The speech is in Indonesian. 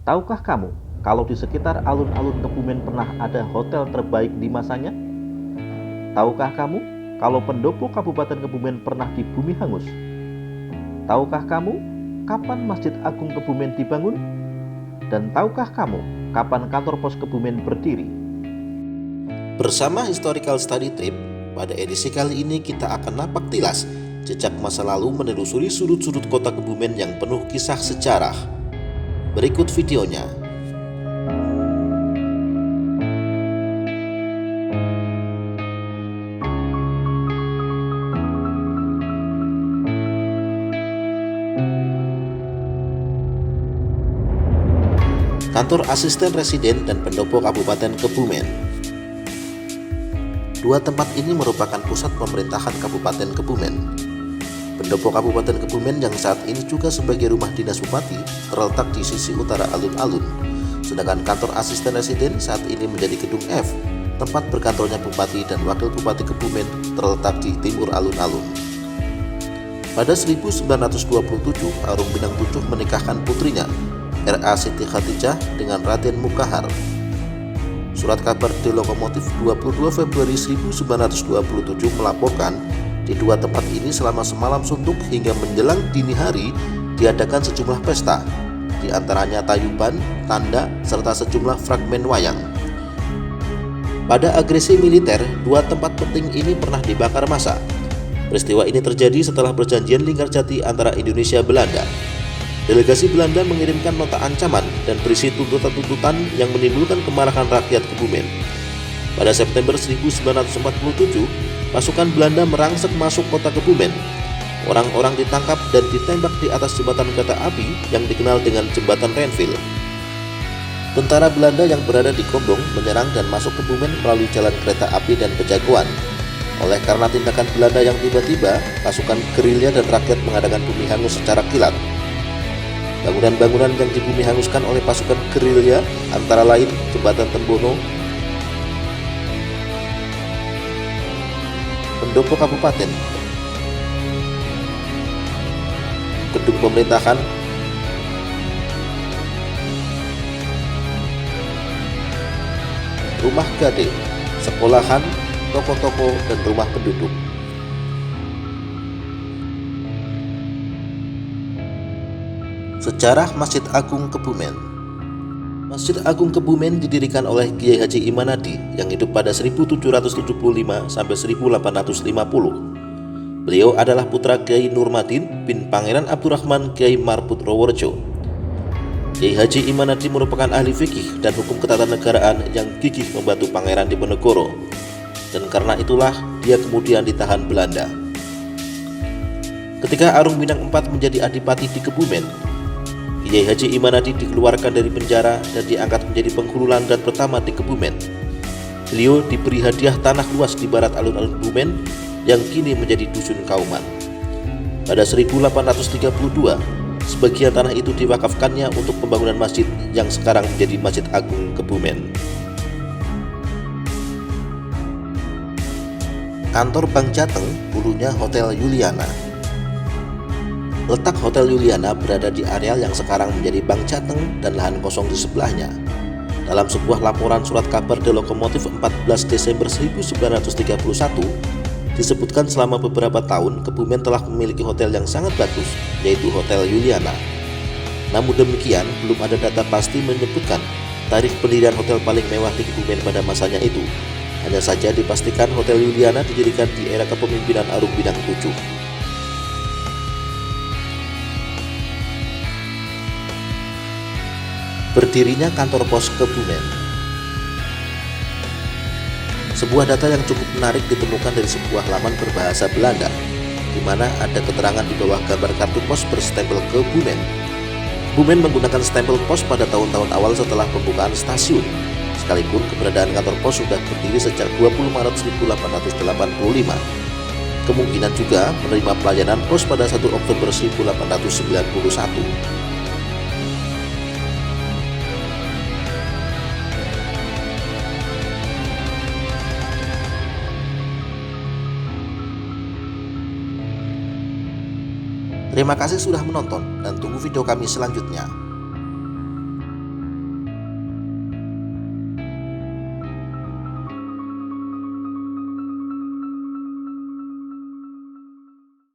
Tahukah kamu kalau di sekitar alun-alun Kebumen pernah ada hotel terbaik di masanya? Tahukah kamu kalau pendopo Kabupaten Kebumen pernah di Bumi Hangus? Tahukah kamu kapan Masjid Agung Kebumen dibangun? Dan tahukah kamu kapan kantor pos Kebumen berdiri? Bersama Historical Study Trip, pada edisi kali ini kita akan napak tilas jejak masa lalu menelusuri sudut-sudut kota Kebumen yang penuh kisah sejarah. Berikut videonya. Kantor Asisten Residen dan Pendopo Kabupaten Kebumen. Dua tempat ini merupakan pusat pemerintahan Kabupaten Kebumen. Pendopo Kabupaten Kebumen yang saat ini juga sebagai rumah dinas bupati terletak di sisi utara alun-alun, sedangkan kantor Asisten Residen saat ini menjadi Gedung F, tempat berkantornya Bupati dan Wakil Bupati Kebumen terletak di timur alun-alun. Pada 1927, Arung Bintang 7 menikahkan putrinya, R.A. Siti Khadijah dengan Raden Mukahar. Surat kabar di Lokomotif 22 Februari 1927 melaporkan di dua tempat ini selama semalam suntuk hingga menjelang dini hari diadakan sejumlah pesta, di antaranya tayuban, tanda, serta sejumlah fragmen wayang. Pada agresi militer, dua tempat penting ini pernah dibakar massa. Peristiwa ini terjadi setelah perjanjian Linggarjati antara Indonesia Belanda. Delegasi Belanda mengirimkan nota ancaman dan berisi tuntutan-tuntutan yang menimbulkan kemarahan rakyat Kebumen. Pada September 1947, pasukan Belanda merangsek masuk kota Kebumen. Orang-orang ditangkap dan ditembak di atas jembatan kereta api yang dikenal dengan Jembatan Renville. Tentara Belanda yang berada di Gombong menyerang dan masuk Kebumen melalui jalan kereta api dan Pejagoan. Oleh karena tindakan Belanda yang tiba-tiba, pasukan gerilya dan rakyat mengadakan bumi hangus secara kilat. Bangunan-bangunan yang dibumi hanguskan oleh pasukan gerilya antara lain Jembatan Tembono, Pendopo Kabupaten, gedung pemerintahan, rumah gade, sekolahan, toko-toko, dan rumah penduduk. Sejarah Masjid Agung Kebumen. Masjid Agung Kebumen didirikan oleh Kiai Haji Imanadi yang hidup pada 1775 sampai 1850. Beliau adalah putra Kiai Nurmadin bin Pangeran Abdurrahman Kiai Marputro Worejo. Kiai Haji Imanadi merupakan ahli fikih dan hukum ketatanegaraan yang gigih membantu Pangeran Diponegoro, dan karena itulah dia kemudian ditahan Belanda. Ketika Arung Bintang IV menjadi adipati di Kebumen, Kiai Haji Imanadi dikeluarkan dari penjara dan diangkat menjadi penghulu landat pertama di Kebumen. Beliau diberi hadiah tanah luas di barat alun-alun Kebumen yang kini menjadi dusun Kauman. Pada 1832, sebagian tanah itu diwakafkannya untuk pembangunan masjid yang sekarang menjadi Masjid Agung Kebumen. Kantor Bank Jateng, dulunya Hotel Yuliana. Letak Hotel Yuliana berada di areal yang sekarang menjadi Bank Jateng dan lahan kosong di sebelahnya. Dalam sebuah laporan surat kabar di Lokomotif 14 Desember 1931, disebutkan selama beberapa tahun Kebumen telah memiliki hotel yang sangat bagus, yaitu Hotel Yuliana. Namun demikian, belum ada data pasti menyebutkan tarikh pendirian hotel paling mewah di Kebumen pada masanya itu. Hanya saja dipastikan Hotel Yuliana didirikan di era kepemimpinan Arung Bintang 7. Berdirinya kantor pos Kebumen. Sebuah data yang cukup menarik ditemukan dari sebuah laman berbahasa Belanda, di mana ada keterangan di bawah gambar kartu pos berstempel Kebumen. Kebumen menggunakan stempel pos pada tahun-tahun awal setelah pembukaan stasiun, sekalipun keberadaan kantor pos sudah berdiri sejak 20 Maret 1885. Kemungkinan juga menerima pelayanan pos pada 1 Oktober 1891. Terima kasih sudah menonton dan tunggu video kami selanjutnya.